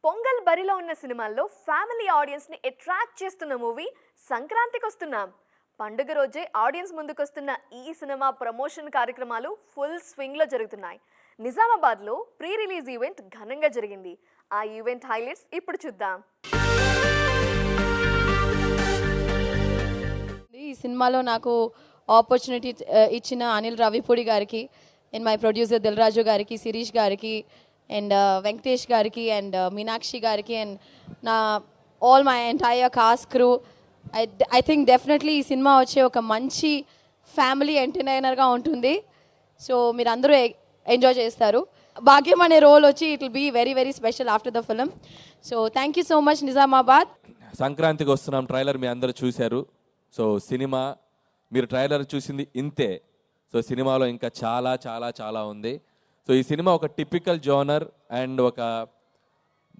పొంగల్ బరిలో ఉన్న సినిమాల్లో ఫ్యామిలీ ఆడియన్స్ని అట్రాక్ట్ చేస్తున్న మూవీ సంక్రాంతికి వస్తున్నాం. పండుగ రోజే ఆడియన్స్ ముందుకొస్తున్న ఈ సినిమా ప్రమోషన్ కార్యక్రమాలు ఫుల్ స్వింగ్లో జరుగుతున్నాయి. నిజామాబాద్లో ప్రీ రిలీజ్ ఈవెంట్ ఘనంగా జరిగింది. ఆ ఈవెంట్ హైలైట్స్ ఇప్పుడు చూద్దాం. ఈ సినిమాలో నాకు ఆపర్చునిటీ ఇచ్చిన అనిల్ రావిపూడి గారికి and my producer Dil Raju గారికి, శిరీష్ గారికి అండ్ వెంకటేష్ గారికి అండ్ మీనాక్షి గారికి అండ్ నా all my entire cost crew. I think definitely ఈ సినిమా వచ్చే ఒక మంచి ఫ్యామిలీ ఎంటర్టైనర్గా ఉంటుంది. సో మీరు అందరూ ఎంజాయ్ చేస్తారు. భాగ్యం అనే రోల్ వచ్చి it will be very very special after the film. So thank you so much Nizamabad. సంక్రాంతికి వస్తున్నాం ట్రైలర్ మీ అందరూ చూశారు. సో సినిమా మీరు ట్రైలర్ చూసింది ఇంతే. సో సినిమాలో ఇంకా చాలా చాలా చాలా ఉంది. సో ఈ సినిమా ఒక టిపికల్ జోనర్ అండ్ ఒక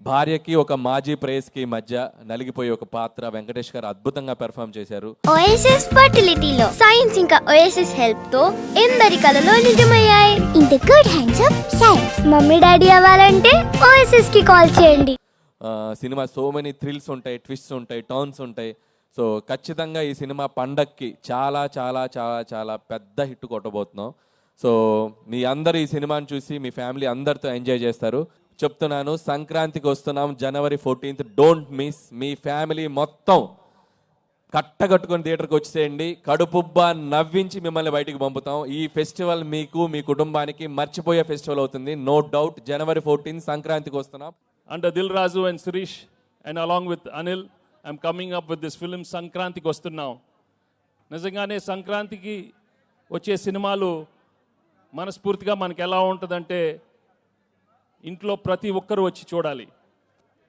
భార్యకి ఒక మాజీ ప్రేయస్కి మధ్య నలిగిపోయే ఒక పాత్ర వెంకటేష్ గారు అద్భుతంగా పెర్ఫామ్ చేశారు. ఓఎస్ఎస్ ఫర్టిలిటీలో సైన్స్ ఇంకా ఓఎస్ఎస్ హెల్ప్ తో ఎందరి కలలు నిజమయ్యాయి. In the good hands of science. Mummy daddy అవ్వాలంటే ఓఎస్ఎస్ కి కాల్ చేయండి. సినిమా సో మెనీ థ్రిల్స్ ఉంటాయి, ట్విస్ట్స్ ఉంటాయి, టర్న్స్ ఉంటాయి. సో ఖచ్చితంగా ఈ సినిమా పండక్కి చాలా చాలా చాలా చాలా పెద్ద హిట్ కొట్టబోతున్నాం. సో మీ అందరు ఈ సినిమాని చూసి మీ ఫ్యామిలీ అందరితో ఎంజాయ్ చేస్తారు. చెప్తున్నాను, సంక్రాంతికి వస్తున్నాం January 14th. Don't miss. Me family మొత్తం కట్టగట్టుకుని థియేటర్కి వచ్చేయండి. కడుపుబ్బా నవ్వించి మిమ్మల్ని బయటికి పంపుతాం. ఈ ఫెస్టివల్ మీకు మీ కుటుంబానికి మర్చిపోయే ఫెస్టివల్ అవుతుంది, నో డౌట్. January 14th సంక్రాంతికి వస్తున్నాం. Under Dil Raju and Suresh and along with Anil, I'm coming up with this film సంక్రాంతికి వస్తున్నాం. నిజంగానే సంక్రాంతికి వచ్చే సినిమాలు మనస్ఫూర్తిగా మనకి ఎలా ఉంటుందంటే ఇంట్లో ప్రతి ఒక్కరు వచ్చి చూడాలి.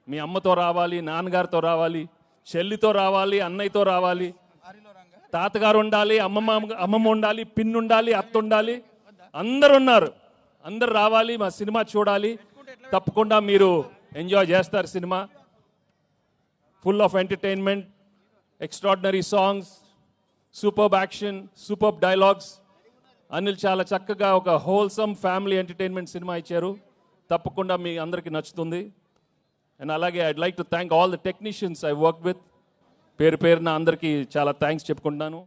మీ అమ్మతో రావాలి, నాన్నగారితో రావాలి, చెల్లితో రావాలి, అన్నయ్యతో రావాలి, తాతగారు ఉండాలి, అమ్మమ్మ ఉండాలి, పిన్ ఉండాలి, అత్త ఉండాలి, అందరు ఉన్నారు. అందరు రావాలి, మా సినిమా చూడాలి. తప్పకుండా మీరు ఎంజాయ్ చేస్తారు. Cinema full of entertainment, extraordinary songs, superb action, superb dialogues. Anil చాలా చక్కగా ఒక హోల్సమ్ ఫ్యామిలీ ఎంటర్టైన్మెంట్ సినిమా ఇచ్చారు. తప్పకుండా మీ అందరికీ నచ్చుతుంది. అండ్ అలాగే I'd like to thank all the technicians I work with. పేరు పేరున అందరికీ చాలా థ్యాంక్స్ చెప్పుకుంటున్నాను.